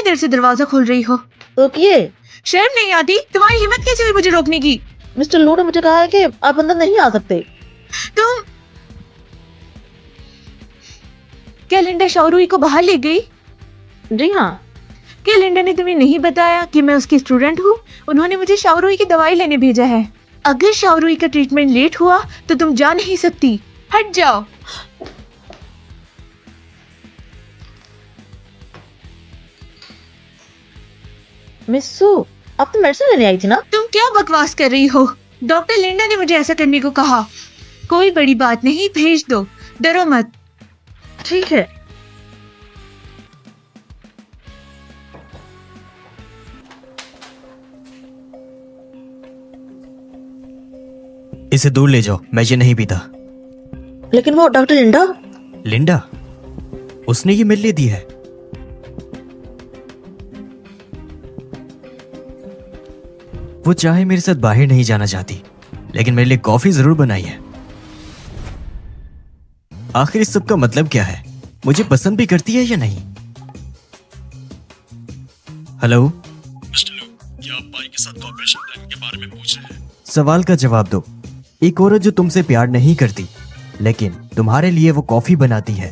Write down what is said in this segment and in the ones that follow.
देर से दरवाजा खोल रही हो? रोकिए। शर्म नहीं आती? तुम्हारी हिम्मत कैसे हुई मुझे रोकने की? मिस्टर लू ने मुझे कहा है कि आप अंदर नहीं आ सकते। तुम क्या लिंडा शाओरुई को बाहर ले गई? जी हाँ। क्या लिंडा ने तुम्हें नहीं बताया कि मैं उसकी स्टूडेंट हूँ? उन्होंने मुझे शाओरुई की दवाई लेने भेजा है। अगर शाओरुई का ट्रीटमेंट लेट हुआ तो तुम जा नहीं सकती। हट जाओ। मिस सू, आप तो मेडिसिन लेने आई थी ना? तुम क्या बकवास कर रही हो? डॉक्टर लिंडा ने मुझे ऐसा करने को कहा। कोई बड़ी बात नहीं, भेज दो, डरो मत। ठीक है। इसे दूर ले जाओ, मैं ये नहीं पीता। लेकिन वो डॉक्टर लिंडा। लिंडा, उसने ये मेरे लिए दी है। वो चाहे मेरे साथ बाहर नहीं जाना चाहती, लेकिन मेरे लिए कॉफी जरूर बनाई है। आखिर इस सब का मतलब क्या है? मुझे पसंद भी करती है या नहीं? हेलो मिस्टर लू, क्या आप भाई के साथ कॉर्पोरेशन प्लान के बारे में पूछ रहे हैं? सवाल का जवाब दो। एक औरत जो तुमसे प्यार नहीं करती लेकिन तुम्हारे लिए वो कॉफी बनाती है,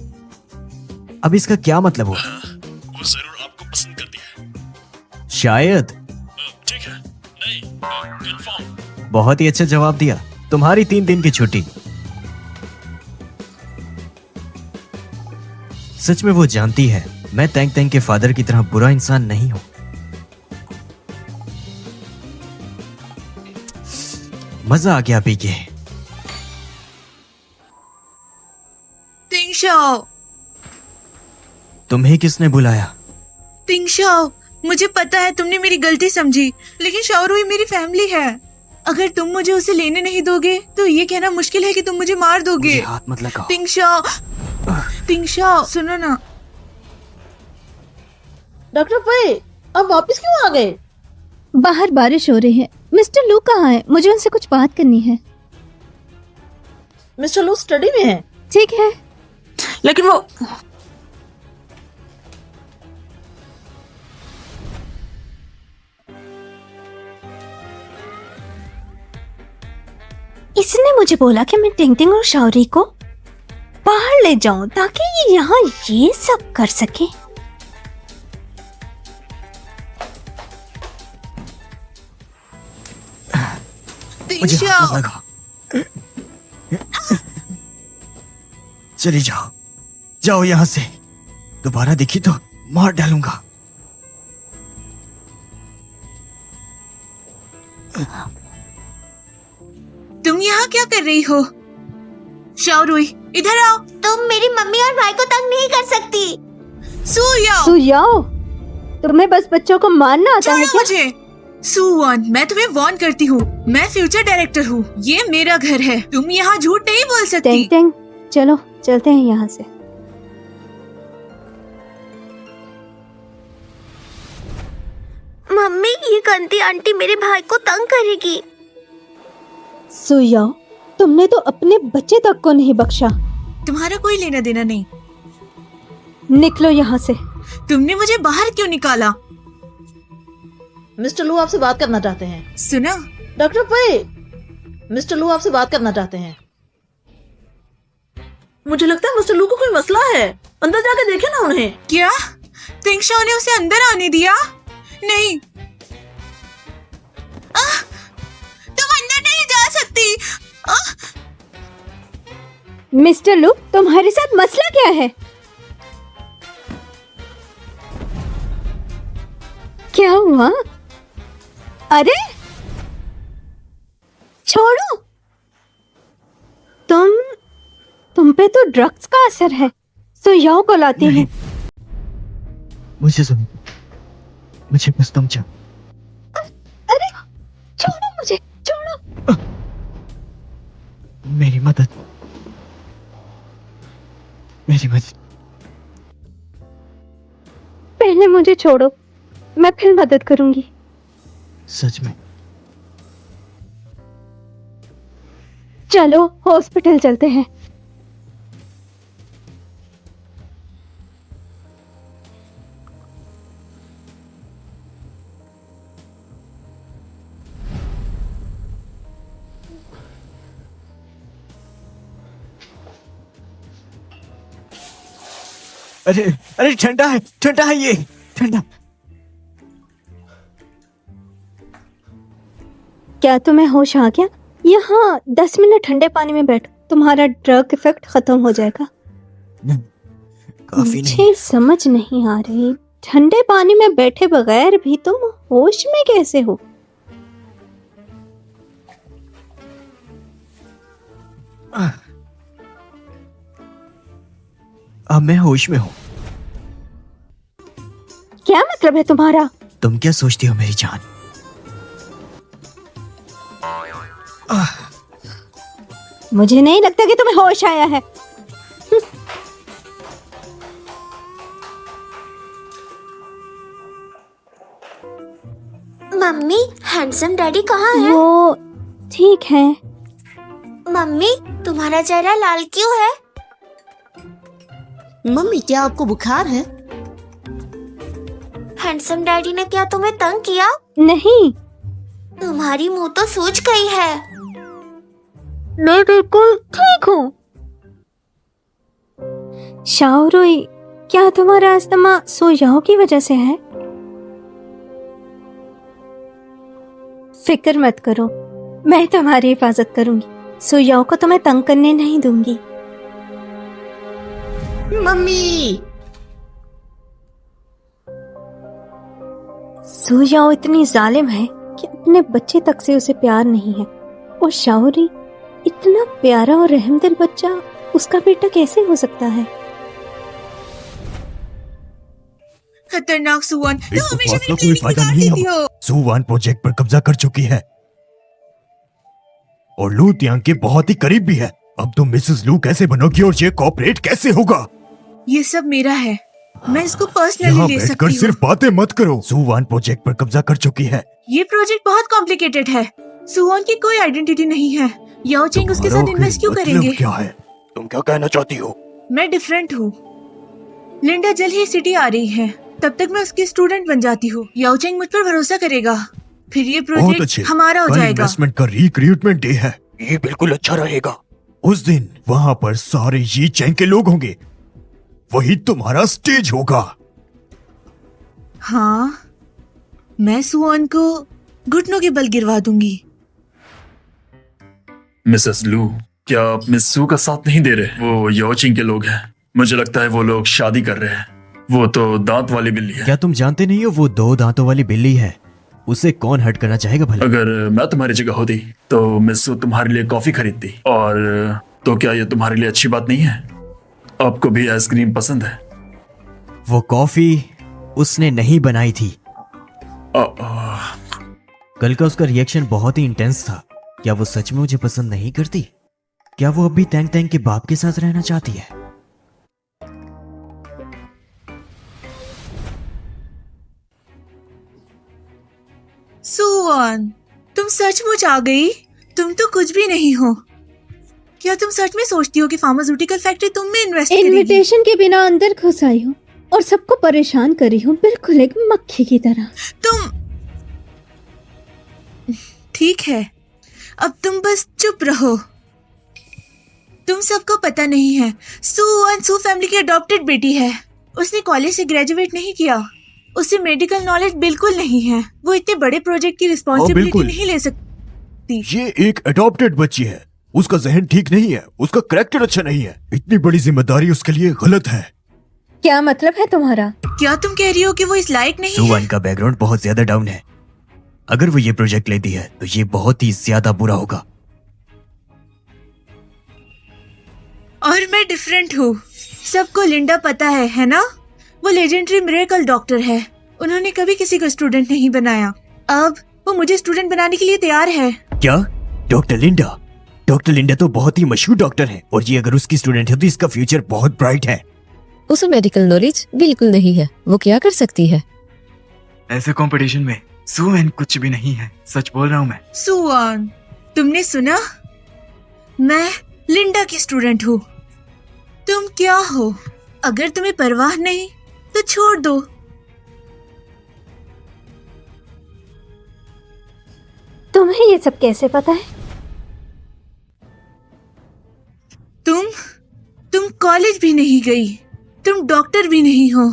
अब इसका क्या मतलब हुआ? वो जरूर आपको पसंद करती है। शायद। ठीक है, नहीं, कंफर्म। बहुत ही अच्छा जवाब दिया। तुम्हारी 3 दिन की छुट्टी। सच में वो जानती है मैं तैंग तैंग के फादर की तरह बुरा इंसान नहीं हूं। मजा आ गया पी के। तिंगशाओ, तुम्हें किसने बुलाया? तिंगशाओ, मुझे पता है तुमने मेरी गलती समझी, लेकिन शाओरुई मेरी फैमिली है। अगर तुम मुझे उसे लेने नहीं दोगे तो ये कहना मुश्किल है कि तुम मुझे मार दोगे। मुझे हाथ मत लगाओ। तिंगशाओ, तिंगशाओ, सुनो ना। डॉक्टर पई, आप वापस क्यों आ गए? बाहर बारिश हो रही है। मिस्टर लू कहाँ है? मुझे उनसे कुछ बात करनी है। मिस्टर लू स्टडी में है। ठीक है। लेकिन वो इसने मुझे बोला कि मैं टिंग टिंग और शाओरी को बाहर ले जाऊं ताकि ये यहाँ ये सब कर सके। मुझे हाथ मत तिंगशाओ, लगाओ। चली जाओ, जाओ यहां से। दोबारा दिखी तो मार डालूंगा। तुम यहाँ क्या कर रही हो? शाओरुई, इधर आओ। तुम मेरी मम्मी और भाई को तंग नहीं कर सकती। सुयाओ, सुयाओ, तुम्हें बस बच्चों को मारना आता है छोड़ो क्या? मुझे। सुवन, मैं तुम्हें वार्न करती हूँ, मैं फ्यूचर डायरेक्टर हूँ। ये मेरा घर है, तुम यहाँ झूठ नहीं बोल सकती। टिंग टिंग, चलो चलते हैं यहाँ से। मम्मी, ये गंदी आंटी मेरे भाई को तंग करेगी। सुयाओ, तुमने तो अपने बच्चे तक को नहीं बख्शा। तुम्हारा कोई लेना देना नहीं। निकलो यहाँ से। तुमने मुझे बाहर क्यों निकाला? मिस्टर लू आपसे बात करना चाहते हैं। सुना? डॉक्टर पई, मिस्टर लू आपसे बात करना चाहते हैं। मुझे लगता है मिस्टर लू को कोई मसला है। अंदर जाकर देखे ना उन्हें। क्या तिंगशाओ ने उसे अंदर आने दिया? नहीं, तुम अंदर नहीं जा सकती। मिस्टर लू, तुम्हारे साथ मसला क्या है? क्या हुआ? अरे छोड़ो। तुम पे तो ड्रग्स का असर है। सुयाओ को लाती नहीं। हूँ। मुझे सुनो, मुझे बस तुम चाहो। अरे छोड़ो मुझे, छोड़ो। मेरी मदद, मेरी मदद। पहले मुझे छोड़ो, मैं फिर मदद करूंगी। सच में? चलो हॉस्पिटल चलते हैं। अरे अरे ठंडा है ये ठंडा। क्या तुम्हें होश आ गया? यहाँ 10 मिनट ठंडे पानी में बैठो, तुम्हारा ड्रग इफेक्ट खत्म हो जाएगा। काफी नहीं। मुझे समझ नहीं आ रही, ठंडे पानी में बैठे बगैर भी तुम होश में कैसे हो? अब मैं होश में हूँ। क्या मतलब है तुम्हारा? तुम क्या सोचती हो मेरी जान? मुझे नहीं लगता कि तुम्हें होश आया है। मम्मी, हैंडसम डैडी कहाँ है? वो ठीक है। मम्मी, तुम्हारा चेहरा लाल क्यों है? मम्मी, क्या आपको बुखार है? हैंडसम डैडी ने क्या तुम्हें तंग किया? नहीं, तुम्हारी मुंह तो सूज गई है। मैं बिल्कुल ठीक हूँ। शाओरुई, क्या तुम्हारा अस्थमा सोयाओ की वजह से है? फिक्र मत करो, मैं तुम्हारी हिफाजत करूंगी। सोयाओ को तुम्हें तंग करने नहीं दूंगी। मम्मी, सोयाओ इतनी जालिम है कि अपने बच्चे तक से उसे प्यार नहीं है। और शाओरी, इतना प्यारा और रहमदिल बच्चा उसका बेटा कैसे हो सकता है? खतरनाक सुवन, तुम इस हमेशा बकवास का मेरी कोई क्लिनिक फायदा बिगाड़ नहीं देती अब। हो। सुवान प्रोजेक्ट पर कब्जा कर चुकी है और लू तियांग के बहुत ही करीब भी है। अब तुम मिसेस लू कैसे बनोगी और ये कॉपरेट कैसे होगा? ये सब मेरा है, मैं इसको पर्सनली यहाँ ले बैठकर सकती हूँ। सिर्फ बातें मत करो। सुवान प्रोजेक्ट पर कब्जा कर चुकी है। ये प्रोजेक्ट बहुत कॉम्प्लिकेटेड है। सुवन की कोई आइडेंटिटी नहीं है। याओ चेंग उसके साथ इन्वेस्ट क्यों करेंगे? क्या है? तुम क्या कहना चाहती हो? मैं डिफरेंट हूँ। लिंडा जल्द ही सिटी आ रही है, तब तक मैं उसकी स्टूडेंट बन जाती हूँ। याओ चेंग मुझ पर भरोसा करेगा, फिर ये बहुत प्रोजेक्ट अच्छे। हमारा हो कल जाएगा। इन्वेस्टमेंट का रिक्रूटमेंट डे है, ये बिल्कुल अच्छा रहेगा। उस दिन वहाँ पर सारे ये चैंग के लोग होंगे, वही तुम्हारा स्टेज होगा। हाँ, मैं सुवन को घुटनों के बल गिरवा दूंगी। मिसेस लू, क्या आप मिस सू का साथ नहीं दे रहे? वो योचिंग के लोग हैं। मुझे लगता है वो लोग शादी कर रहे हैं। वो तो दांत वाली बिल्ली है। क्या तुम जानते नहीं हो वो 2 दांतों वाली बिल्ली है? उसे कौन हर्ट करना चाहेगा भला? अगर मैं तुम्हारी जगह होती तो मिस सू तुम्हारे लिए कॉफी खरीदती। और तो क्या ये तुम्हारे लिए अच्छी बात नहीं है? आपको भी आइसक्रीम पसंद है? वो कॉफी उसने नहीं बनाई थी। कल का उसका रिएक्शन बहुत ही इंटेंस था। क्या वो सच में मुझे पसंद नहीं करती? क्या वो अब भी तैंग तैंग के बाप के साथ रहना चाहती है? सुवन, तुम सचमुच आ गई? तुम तो कुछ भी नहीं हो। क्या तुम सच में सोचती हो कि फार्मास्यूटिकल फैक्ट्री तुम में इन्वेस्ट करेगी? इनविटेशन के बिना अंदर घुस आई हूँ और सबको परेशान करी हूँ, बिल्कुल एक मक्खी की तरह। तुम ठीक है, अब तुम बस चुप रहो। तुम सबको पता नहीं है, सुवन सू फैमिली की अडॉप्टेड बेटी है। उसने कॉलेज से ग्रेजुएट नहीं किया, उसे मेडिकल नॉलेज बिल्कुल नहीं है। वो इतने बड़े प्रोजेक्ट की रिस्पॉन्सिबिलिटी बिल्कुल। नहीं ले सकती। ये एक अडॉप्टेड बच्ची है, उसका जहन ठीक नहीं है, उसका करैक्टर अच्छा नहीं है। इतनी बड़ी जिम्मेदारी उसके लिए गलत है। क्या मतलब है तुम्हारा? क्या तुम कह रही हो कि वो इस लायक नहीं है? सुवन का बैकग्राउंड बहुत ज्यादा डाउन है। अगर वो ये प्रोजेक्ट लेती है तो ये बहुत ही ज्यादा बुरा होगा। और मैं डिफरेंट हूँ। सबको लिंडा पता है ना? वो लेजेंडरी मिरेकल डॉक्टर है। उन्होंने कभी किसी को स्टूडेंट नहीं बनाया। अब वो मुझे स्टूडेंट बनाने के लिए तैयार है। क्या? डॉक्टर लिंडा? डॉक्टर लिंडा तो बहुत ही मशहूर डॉक्टर है और ये अगर उसकी स्टूडेंट है तो इसका फ्यूचर बहुत ब्राइट है। उसे मेडिकल नॉलेज बिल्कुल नहीं है, वो क्या कर सकती है? ऐसे कंपटीशन में सुवन कुछ भी नहीं है, सच बोल रहा हूँ मैं। सुवन, तुमने सुना? मैं लिंडा की स्टूडेंट हूँ। तुम क्या हो? अगर तुम्हें परवाह नहीं तो छोड़ दो। तुम्हें ये सब कैसे पता है? तुम कॉलेज भी नहीं गई, तुम डॉक्टर भी नहीं हो।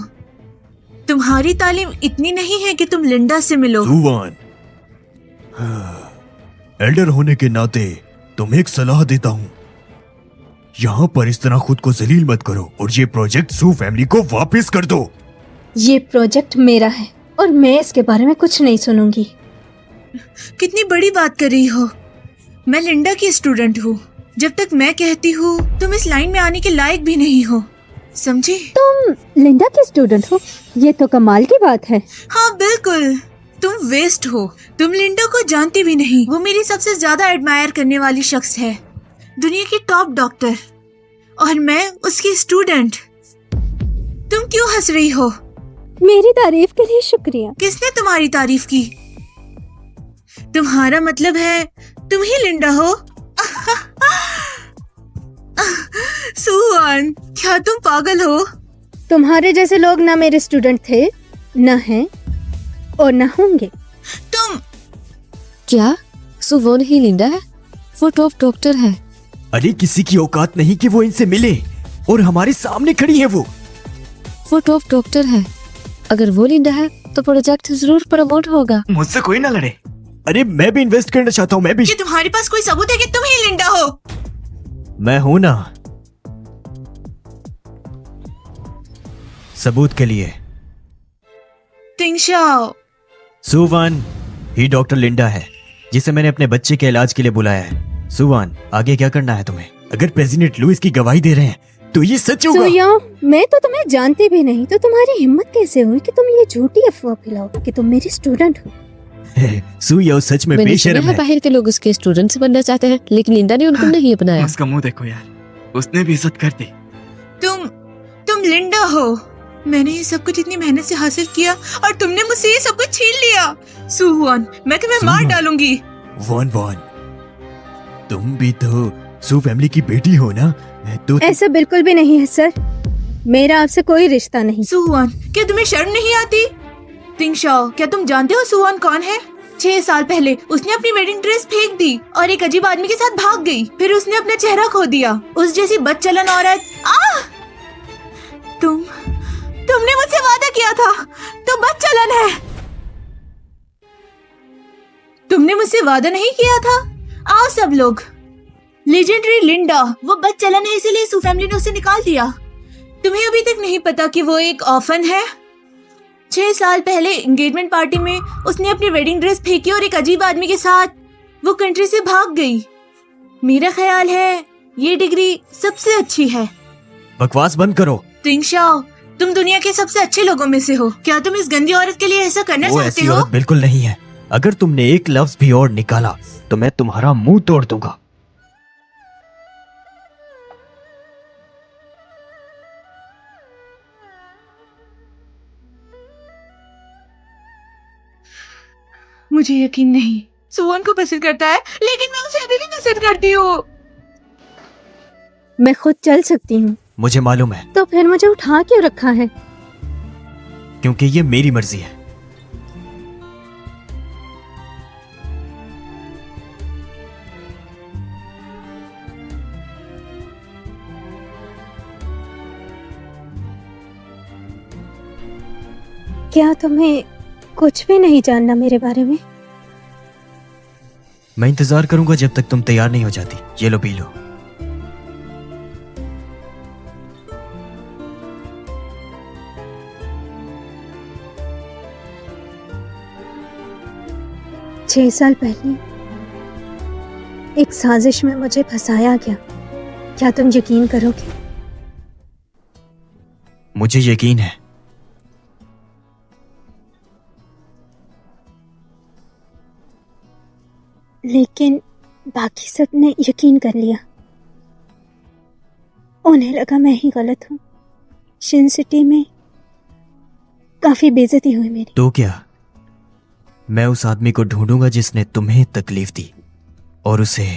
तुम्हारी तालीम इतनी नहीं है कि तुम लिंडा से मिलो। सुवान, एल्डर होने के नाते तुम्हें एक सलाह देता हूँ, यहाँ पर इस तरह खुद को जलील मत करो और ये प्रोजेक्ट सू फैमिली को वापस कर दो। ये प्रोजेक्ट मेरा है और मैं इसके बारे में कुछ नहीं सुनूंगी। कितनी बड़ी बात कर रही हो। मैं लिंडा की स्टूडेंट हूँ। जब तक मैं कहती हूँ तुम इस लाइन में आने के लायक भी नहीं हो, समझी? तुम लिंडा के स्टूडेंट हो? ये तो कमाल की बात है। हाँ बिल्कुल, तुम वेस्ट हो। तुम लिंडा को जानती भी नहीं। वो मेरी सबसे ज्यादा एडमायर करने वाली शख्स है, दुनिया की टॉप डॉक्टर, और मैं उसकी स्टूडेंट। तुम क्यों हंस रही हो? मेरी तारीफ के लिए शुक्रिया। किसने तुम्हारी तारीफ की? तुम्हारा मतलब है तुम ही लिंडा हो? सुहान, क्या तुम पागल हो? तुम्हारे जैसे लोग ना मेरे स्टूडेंट थे, न हैं और न होंगे। तुम क्या सुवोन ही लिंडा है? वो टॉप डॉक्टर है। अरे किसी की औकात नहीं कि वो इनसे मिले, और हमारे सामने खड़ी है वो टॉप डॉक्टर है। अगर वो लिंडा है तो प्रोजेक्ट जरूर प्रमोट होगा। मुझसे कोई ना लड़े। अरे मैं भी इन्वेस्ट करना चाहता हूँ। मैं भी। कि तुम्हारे पास कोई सबूत है कि तुम ही लिंडा हो? मैं हूं ना, सबूत के लिए। तिंगशाओ, सुवान ही डॉक्टर लिंडा है जिसे मैंने अपने बच्चे के इलाज के लिए बुलाया है। सुवान, आगे क्या करना है तुम्हें? अगर प्रेसिडेंट लुइस की गवाही दे रहे हैं तो ये सच होगा। सुयाओ, मैं तो तुम्हें जानती भी नहीं, तो तुम्हारी हिम्मत कैसे हुई कि तुम ये झूठी अफवाह फैलाओ कि तुम मेरी स्टूडेंट हो? सुयाओ सच में मैंने बेशर्म सुना है है। बाहर के लोग उसके स्टूडेंट्स बनना चाहते हैं, लेकिन लिंडा ने उनको नहीं अपनाया। उसका मुंह देखो यार, उसने भी इज्जत कर दी। तुम लिंडा हो। मैंने ये सब कुछ इतनी मेहनत से हासिल किया और तुमने मुझसे ये सब कुछ छीन लिया। सुहान, मैं तुम्हें मार सुहान। डालूंगी। वॉन वॉन, तुम भी तो सू फैमिली की बेटी हो ना? तो ऐसा बिल्कुल भी नहीं है सर, मेरा आपसे कोई रिश्ता नहीं। सुहान, क्या तुम्हें शर्म नहीं आती? तिंगशाओ, क्या तुम जानते हो सुहान कौन है? 6 साल पहले उसने अपनी वेडिंग ड्रेस फेंक दी और एक अजीब आदमी के साथ भाग गई। फिर उसने अपना चेहरा खो दिया। उस जैसी बदचलन औरत। तुमने मुझसे वादा किया था, तो बदचलन है। तुमने मुझसे वादा नहीं किया था? आओ सब लोग। लेजेंडरी लिंडा, वो बदचलन है, इसीलिए सू फैमिली ने उसे निकाल दिया। तुम्हें अभी तक नहीं पता कि वो एक ऑर्फन है? 6 साल पहले एंगेजमेंट पार्टी में उसने अपनी वेडिंग ड्रेस फेंकी और एक अजीब आदमी के साथ वो कंट्री से भाग गई। मेरा ख्याल है ये डिग्री सबसे अच्छी है। बकवास बंद करो। तिंगशाओ, तुम दुनिया के सबसे अच्छे लोगों में से हो। क्या तुम इस गंदी औरत के लिए ऐसा करना वो चाहते ऐसी हो? औरत बिल्कुल नहीं है। अगर तुमने एक लफ्ज भी और निकाला तो मैं तुम्हारा मुंह तोड़ दूंगा। मुझे यकीन नहीं। सुवन को पसंद करता है, लेकिन मैं उसे अभी भी पसंद करती हूँ। मैं खुद चल सकती हूँ। मुझे मालूम है, तो फिर मुझे उठा क्यों रखा है? क्योंकि ये मेरी मर्जी है। क्या तुम्हें कुछ भी नहीं जानना मेरे बारे में? मैं इंतजार करूंगा जब तक तुम तैयार नहीं हो जाती। ये लो, पी लो। छह साल पहले एक साजिश में मुझे फंसाया गया। क्या तुम यकीन करोगे? मुझे यकीन है। लेकिन बाकी सब ने यकीन कर लिया। उन्हें लगा मैं ही गलत हूँ। शिन सिटी में काफी बेइज्जती हुई मेरी। तो क्या मैं उस आदमी को ढूंढूंगा जिसने तुम्हें तकलीफ दी और उसे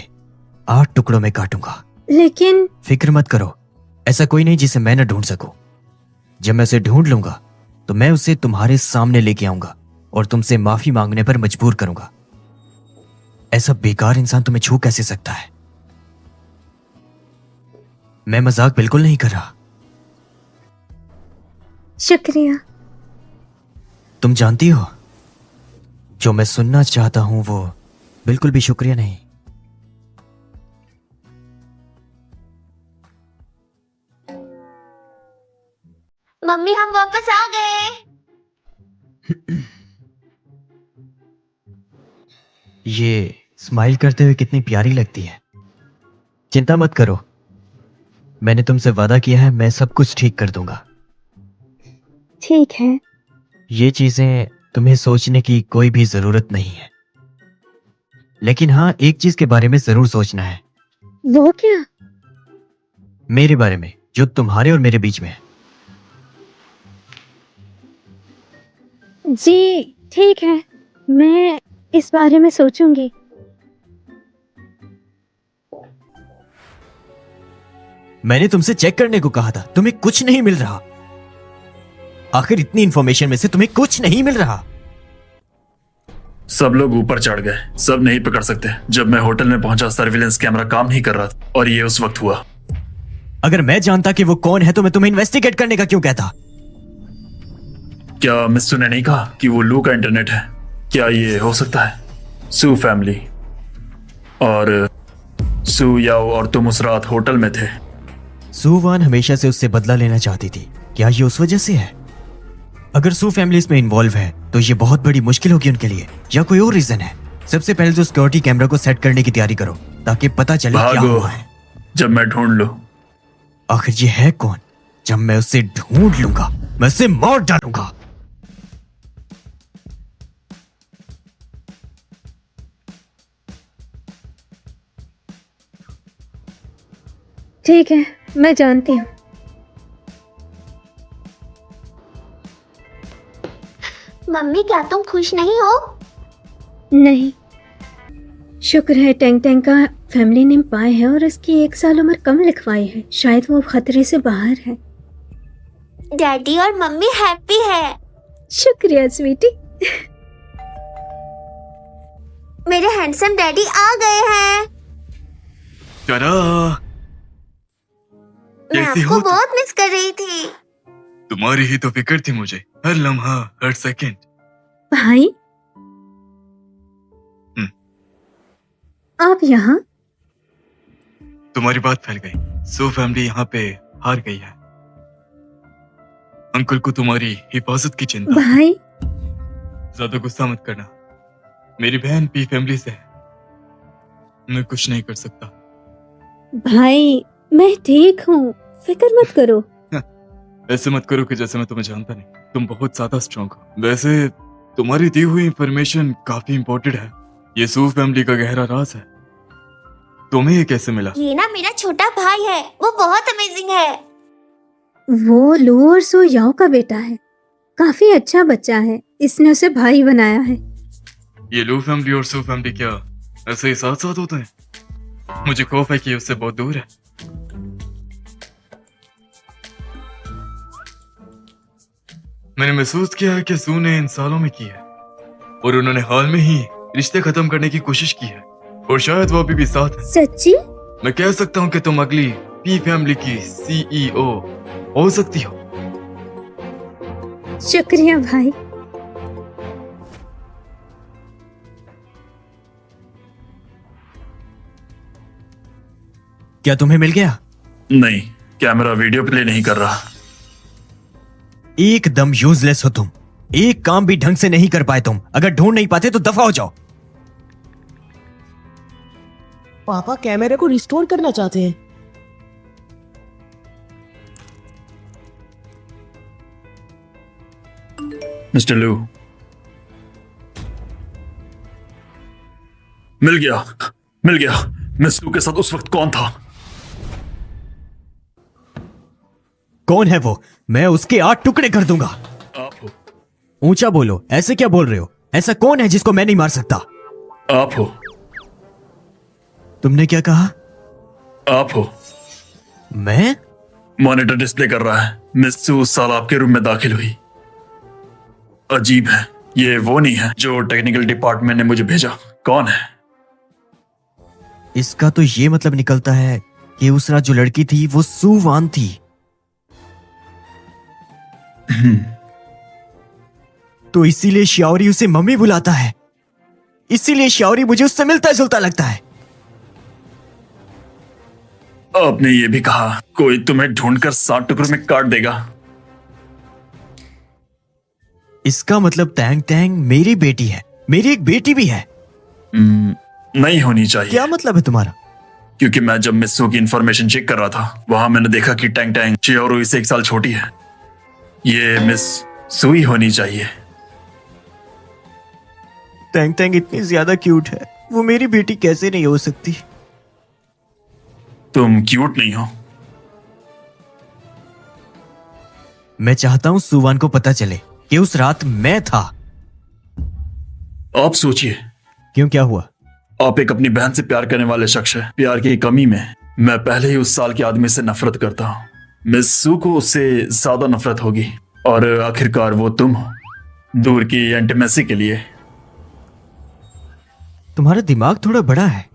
8 टुकड़ों में काटूंगा। लेकिन फिक्र मत करो, ऐसा कोई नहीं जिसे मैं न ढूंढ सकूं। जब मैं उसे ढूंढ लूंगा तो मैं उसे तुम्हारे सामने लेके आऊंगा और तुमसे माफी मांगने पर मजबूर करूंगा। ऐसा बेकार इंसान तुम्हें छू कैसे सकता है? मैं मजाक बिल्कुल नहीं कर रहा। शुक्रिया। तुम जानती हो, जो मैं सुनना चाहता हूं वो बिल्कुल भी शुक्रिया नहीं। मम्मी हम वापस आ गए। ये स्माइल करते हुए कितनी प्यारी लगती है। चिंता मत करो, मैंने तुमसे वादा किया है, मैं सब कुछ ठीक कर दूंगा। ठीक है। ये चीजें तुम्हें सोचने की कोई भी जरूरत नहीं है, लेकिन हाँ, एक चीज के बारे में जरूर सोचना है। वो क्या? मेरे बारे में, जो तुम्हारे और मेरे बीच में है। जी ठीक है, मैं इस बारे में सोचूंगी। मैंने तुमसे चेक करने को कहा था, तुम्हें कुछ नहीं मिल रहा। आखिर इतनी इंफॉर्मेशन में से तुम्हें कुछ नहीं मिल रहा। सब लोग ऊपर चढ़ गए, सब नहीं पकड़ सकते। जब मैं होटल में पहुंचा सर्विलेंस कैमरा काम नहीं कर रहा था और ये उस वक्त हुआ। अगर मैं जानता कि वो कौन है तो मैं तुम्हें इन्वेस्टिगेट करने का क्यों कहता? क्या मिस्सू ने नहीं कहा कि वो लू का इंटरनेट है? क्या ये हो सकता है? सू फैमिली और सू याओ और तुम उस रात होटल में थे। सू वान हमेशा से उससे बदला लेना चाहती थी। क्या ये उस वजह से है? अगर सू फैमिली इसमें इन्वॉल्व है तो ये बहुत बड़ी मुश्किल होगी उनके लिए, या कोई और रीजन है? सबसे पहले तो सिक्योरिटी कैमरा को सेट करने की तैयारी करो ताकि पता चले क्या भागो हुआ है। जब मैं ढूंढ लूं। आखिर ये है कौन? जब मैं उसे ढूंढ लूंगा मैं उसे मार डालूंगा। ठीक है, मैं जानती हूँ। मम्मी क्या तुम खुश नहीं हो? नहीं, शुक्र है टैंक टैंक का फैमिली नेम पाए है और इसकी 1 साल उम्र कम लिखवाई है। शायद वो खतरे से बाहर है। डैडी और मम्मी हैप्पी है। शुक्रिया स्वीटी। मेरे हैंडसम डैडी आ गए हैं। टारा, मैं कैसी आपको हो तुम? बहुत मिस कर रही थी। तुम्हारी ही तो फिक्र थी मुझे, हर लम्हा हर सेकंड। भाई आप यहाँ? तुम्हारी बात फैल गई, सो फैमिली यहाँ पे हार गई है। अंकल को तुम्हारी हिफाजत की चिंता। भाई ज्यादा गुस्सा मत करना, मेरी बहन पी फैमिली से है, मैं कुछ नहीं कर सकता। भाई मैं ठीक हूँ, फिक्र मत करो। ऐसे मत करो कि जैसे मैं तुम्हें जानता नहीं। तुम बहुत ज्यादा स्ट्रॉन्ग हो। वैसे तुम्हारी दी हुई इंफॉर्मेशन काफी इंपॉर्टेंट है। ये सू फैमिली का गहरा राज है। तुम्हें ये कैसे मिला? ये ना मेरा छोटा भाई है, वो बहुत अमेजिंग है। वो लू और सो याओ का बेटा है, काफी अच्छा बच्चा है, इसने उसे भाई बनाया है। ये लू फैमिली और सू फैमिली क्या ऐसे ही साथ साथ होते हैं? मुझे खौफ है कि ये उससे बहुत दूर है। मैंने महसूस किया है कि सू ने इन सालों में की है और उन्होंने हाल में ही रिश्ते खत्म करने की कोशिश की है और शायद वो अभी भी साथ है। सच्ची? मैं कह सकता हूँ कि तुम अगली पी फैमिली की सीईओ हो सकती हो। शुक्रिया भाई। क्या तुम्हें मिल गया? नहीं, कैमरा वीडियो प्ले नहीं कर रहा। एकदम यूजलेस हो तुम, एक काम भी ढंग से नहीं कर पाए तुम। अगर ढूंढ नहीं पाते तो दफा हो जाओ। पापा कैमरे को रिस्टोर करना चाहते हैं। मिस्टर लू, मिल गया, मिल गया। मिस्सू के साथ उस वक्त कौन था? कौन है वो? मैं उसके 8 टुकड़े कर दूंगा। आप हो। ऊंचा बोलो, ऐसे क्या बोल रहे हो? ऐसा कौन है जिसको मैं नहीं मार सकता? आप हो। तुमने क्या कहा? आप हो। मैं? मॉनिटर डिस्प्ले कर रहा है, मिस्सू उस साल आपके रूम में दाखिल हुई। अजीब है, ये वो नहीं है जो टेक्निकल डिपार्टमेंट ने मुझे भेजा। कौन है? इसका तो ये मतलब निकलता है कि उस रात जो लड़की थी वो सू वान थी। तो इसीलिए श्याओरी उसे मम्मी बुलाता है, इसीलिए श्याओरी मुझे उससे मिलता जुलता लगता है। आपने ये भी कहा कोई तुम्हें ढूंढकर 7 टुकड़ों में काट देगा। इसका मतलब टैंग टैंग मेरी बेटी है, मेरी एक बेटी भी है। नहीं होनी चाहिए। क्या मतलब है तुम्हारा? क्योंकि मैं जब मिस्सू की इंफॉर्मेशन चेक कर रहा था, वहां मैंने देखा कि टैंग टैंग चियोरू से 1 साल छोटी है। ये मिस सुई होनी चाहिए। टैंग टैंग इतनी ज्यादा क्यूट है, वो मेरी बेटी कैसे नहीं हो सकती? तुम क्यूट नहीं हो। मैं चाहता हूं सुवान को पता चले कि उस रात मैं था। आप सोचिए, क्यों, क्या हुआ? आप एक अपनी बहन से प्यार करने वाले शख्स है। प्यार की कमी में मैं पहले ही उस साल के आदमी से नफरत करता हूं। मिस सू को उससे ज्यादा नफरत होगी, और आखिरकार वो तुम हो, दूर की इंटीमेसी के लिए। तुम्हारा दिमाग थोड़ा बड़ा है।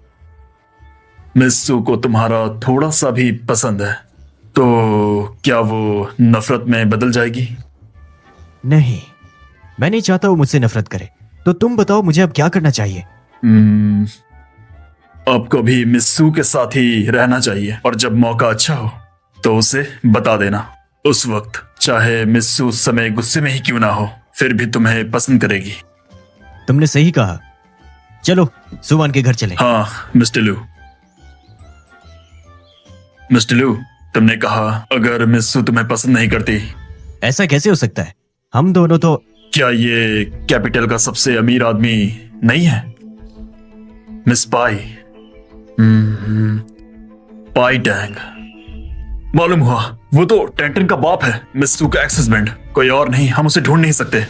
मिस सू को तुम्हारा थोड़ा सा भी पसंद है तो क्या वो नफरत में बदल जाएगी? नहीं, मैं नहीं चाहता वो मुझसे नफरत करे। तो तुम बताओ मुझे अब क्या करना चाहिए? आपको भी मिस सू के साथ ही रहना चाहिए, और जब मौका अच्छा हो तो उसे बता देना। उस वक्त चाहे मिस सू उस समय गुस्से में ही क्यों ना हो, फिर भी तुम्हें पसंद करेगी। तुमने सही कहा। चलो सुवान के घर चले। हाँ मिस्टर लू। मिस्टर लू, तुमने कहा अगर मिस सू तुम्हें पसंद नहीं करती। ऐसा कैसे हो सकता है? हम दोनों तो... क्या ये कैपिटल का सबसे अमीर आदमी नहीं है? मिस पाई। पाई टैंग। मालूम हुआ वो तो टेंटन का बाप है, मिस सू का एक्स हस्बैंड। कोई और नहीं, हम उसे ढूंढ नहीं सकते।